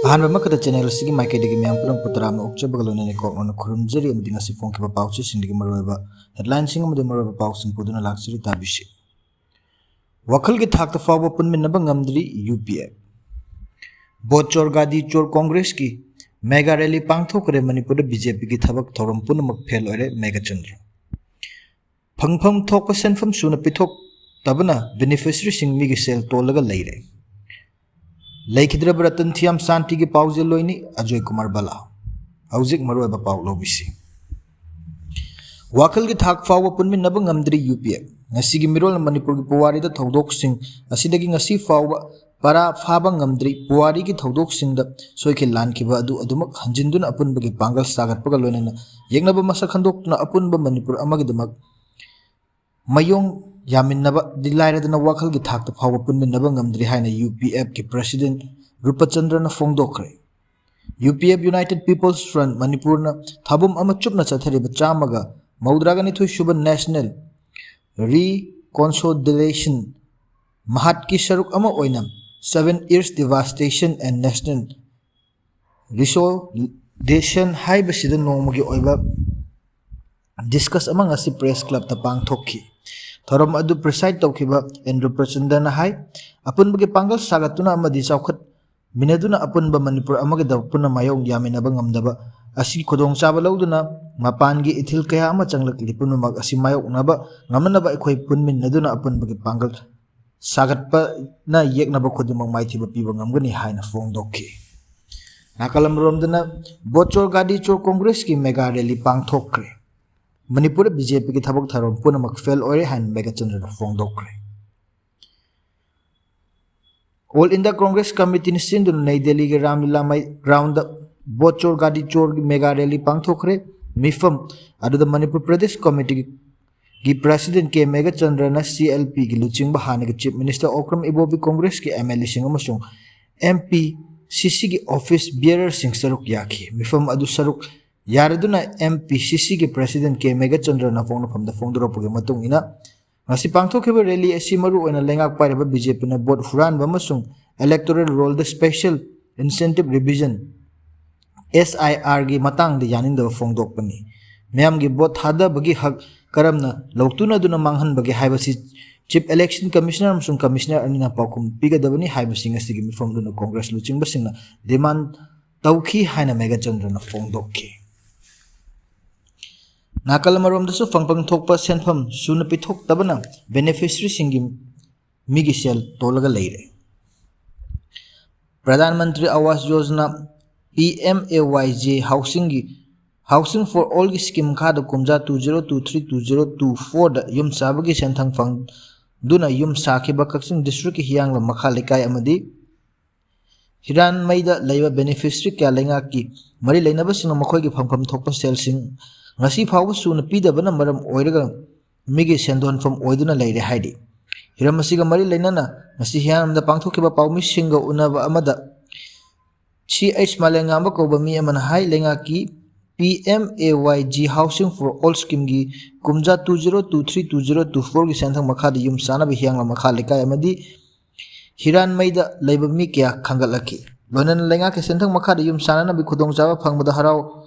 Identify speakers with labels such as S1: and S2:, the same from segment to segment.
S1: Ahmad channel से माइकई ma'am पुनः पुतराम उच्चबगलोने खुरमजरी फोंब Pasi headline pound लाचरी ताबीसी वखल की थाक फाव पुनमिनबी UPF बोट चोर गादी चोर कांग्रेस की मेगा रैली पांथोकरे मणिपुर BJP की थबक थौरम पुनमक फेल ओरे मेघचंद्र फंगफम थोक सेंफम सुन पिथोक तबना बेनिफिशियरी सिंह मिगी सेल तोलगा लेरे लेखिद्रब रतन थियाम शांति की पाउजे लोइनी अजय कुमार बला हौजिक मरोब पाउ लोबिसी वाखल की थाक फाव पुनमिनब ngamdri UPF ngasi gi mirol manipur gi puwari da thodok sing asidagi ngasi faw para faba ngamdri puwari gi thodok sing da soike lan ki ba adu adumak hanjindun apun bagi pangal sagat pagal loinana yegnaba masak handok na apun ba manipur amagi damak mayong yaminaba dilaira dana wakhal gi thak faw punminaba ngamdri haina UPF ki president Rupachandra na fongdokre UPF United People's Front Manipur na thabum ama chupna chathari ba chamaga maudragani thui shuba national reconciliation mahat ki sharuk ama oinam 7 years devastation and national resolution haiba sida nomagi oiba discuss among asi press club ta pangthokki thorom adu preside tawkiba Andrew Prachandra na hai apun bagi pangal sagatuna amadi chawkhat minaduna apun ba Manipur amagi dapuna mayong yaminaba ngamdaba asi khodong chaba lawduna mapan gi ithil kaya ama changlak lipun mag asi mayok naba ngamanaba ekhoi punmin naduna apun bagi pangal sagatpa na yeknaba khodimang maithiba piba ngamgani haina fongdokki nakalam romdana bochor gadi chor congress ki mega rally pangthokre Manipur BJP की थबक थरोम पुनमक fail ओरे हाइन मेघचंद्र फोंदोक्रे ऑल इंडिया कांग्रेस कमिटी ने सिंधु नई दिल्ली के Ramlila ground बोचोर गादी चोर की मेगा रैली पांथोखरे मिफम अदुद मणिपुर प्रदेश कमिटी की प्रेसिडेंट के मेघचंद्र न CLP की लुचिंग बहाने के चीफ मिनिस्टर ओक्रम इबोबी कांग्रेस के MLA सिंह अमसुंग MP CC की ऑफिस बियरर सिंह सरुक याखी मिफम अदु सरुक यारदुना MPCC के प्रेसिडेंट के मेघचंद्र ना फोंद फोंदरोपगे मतुंग इना ngasi pangthokhiba rally asi maru oina lengak pairaba BJP na vote furan bamasung electoral roll the special incentive revision SIR gi matang de yanin da fongdok pani meyam gi vote thada bagi hak karamna loktuna duna manghan bagi haibasi chief election commissioner amasung commissioner anina paukum pigadabani haibasi ngasi gi mifom duna congress luching basingna demand tawkhi haina meghachandra na fongdokki नाकल मरोमदसु फंगपंग थोकपा सेनफम soon पिथोक तबना beneficiary सिंगी मिगी cell तोलगा लेरे प्रधानमंत्री Awas Yojana PMAYJ housing for all की scheme खाद कुमजा 2023-2024 दा yum साबगी सेंथंग फंग दुना yum साखिबा Kakching district की हियांग मखा लेकाय अमदी हिरान मैदा लेबा बेनिफिशियरी क्या लेंगा की मरी लेनबा सिंग मखोय की फंगफम थोकपा cell Singh ngasi fawu suna pidabana maram oiraga migi sendon from oiduna leire haidi hiramasiga mari leinana ngasi hianamda pangthokiba pawmi singa unaba amada CH malengamba koba mi amana hai lenga ki PMAYG housing for all scheme gi kumja 2023-2024 gi senthang makha di yum sana bi hiangla makha lekai amadi hiran maida leiba mi kya khangalaki lonan lenga ke senthang makha di yum sana na bi khudong jawa phangbada harau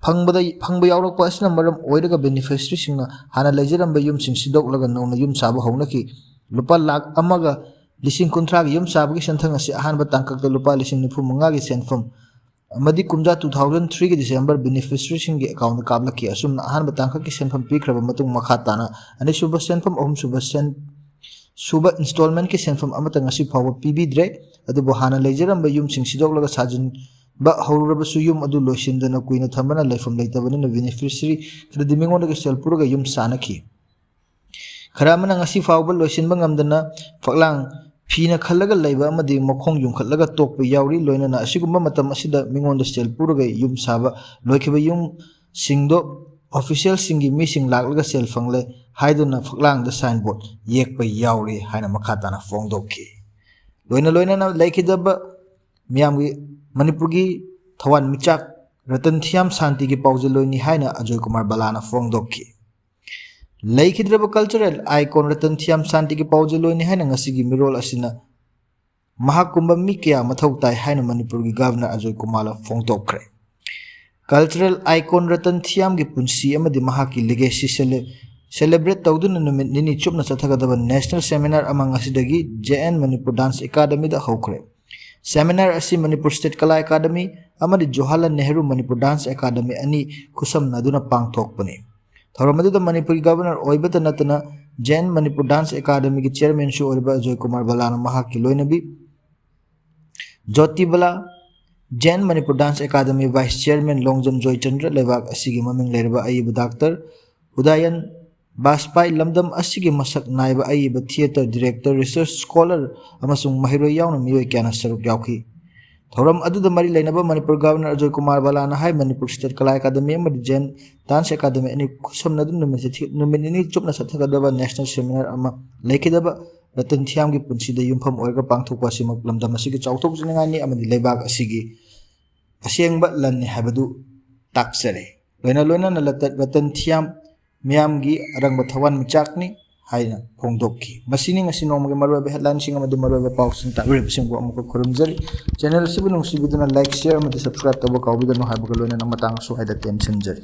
S1: फंगब यावरप असना मरम ओइरगा beneficiary सिंगना हाना लेजरम बयुम सिंग सिदोक लगा नौना yum साब हौनकी लुपा लाख अमगा लिसिंग कुंथ्रा गी yum साब गी संथंग असे अहानबा तांकक लुपा लिसिंग निफु मंगा गी सेनफम अमदी कुमजा 2003 के डिसेंबर बेनिफिशियरी सिंग गे अकाउंट काबलकी असुम अहानबा तांकक की सेनफम पिखरबा मतुंग मखा ताना अनि सुब सेनफम अहम सुब इंस्टॉलमेंट के सेनफम अमतंग असि फाव पीबीद्रे अदुबो हाना लेजरम बयुम सिंग सिदोक लगा साजिन ba hawraba su yum adu loisindana kuina thamana laifam leitabani na beneficiary kredi mingon ga sel pura ga yum sanaki kharamana ngasi fawba loisinba ngamdana faklang phina khallaga leiba amadi mokhong yum khallaga tokpa yauri loina na asigumba matam asida mingon da sel pura ga yum saba loikhiba yum singdo official singi missing laklaga sel fangle haiduna faklang da signboard yekpa yauri haina makhatana fongdokki loina na laikidaba miyamgi Manipur की थवान मिचाक रतन थियाम शांति की पाउजलोनी हाइना Ajay Kumar बलाना फोंगदोक्की लेखिद्रब cultural icon Ratan Thiyam शांति की पाउजलोनी हाइना ngasi gi mirol asina Mahakumbh मी क्या मथौ ताई हाइना मणिपुर की governor Ajay Kumar फोंदोक्रे cultural icon Ratan Thiyam की पुंसी अमदि महाकी लेगेसी सेलेब्रेट तौदुना नुमित निनी चुपना चथगदब नेशनल सेमिनार अमंग असिदगी जेएन मणिपुर डांस एकेडमी दा हौखरे सेमिनार असी मणिपुर स्टेट कला एकेडमी अमदि जवाहरलाल नेहरू मणिपुर डांस एकेडमी अनि खुसमनदुना पांगथोकपनि थौरमदुदा मणिपुर गवर्नर ओइबत नतना जेएन मणिपुर डांस एकेडमी की चेयरमैन सु ओइबा अजय कुमार बलाना महाकी लोइनबी ज्योति बला JN Manipur Dance academy vice chairman Longjam Jaichandra लेबाक असिगी ममिंग लेरबा अयिब डॉक्टर उदयन बाजपाई लमदम असिगी मसक नायबा अयिब थिएटर डायरेक्टर रिसर्च स्कॉलर अमसुंग महिरोय यावना मियोय क्याना सरुक यावखी थौरम अदुदा मरी लेनबा मणिपुर गवर्नर अजय कुमार बलाना हाई मणिपुर स्टेट कला एकेडमी अमदि जेएन डांस एकेडमी अनि खुसमनदुन नुमित चुपना सथगदबा नेशनल सेमिनार अमा लेखिदबा रतन थियाम की पुंसीदा युमफम ओइगा पांगथोकपा सिमक लमदम असिगी चाउथोकजनिंगानी अमदि लेबाक असिगी असेंबा लन्ने हाबदु ताकसरे लोइना रतन थियाम मियामगी अरंग थवान मिचाकनी हाइना फोंदोकखी मसिनी ngasi नोमगे मरुबे हेडलाइन सिंग अमदि मरुबे पाउसिंग तारिब सिंगो अमुक खुरुमजरी चैनल सिबु नुंसिबिदुना लाइक शेयर अमदि सब्सक्राइब तब काउबिदनो हाबगा लोइना मतंग सो हाइदा टेंशन जरी।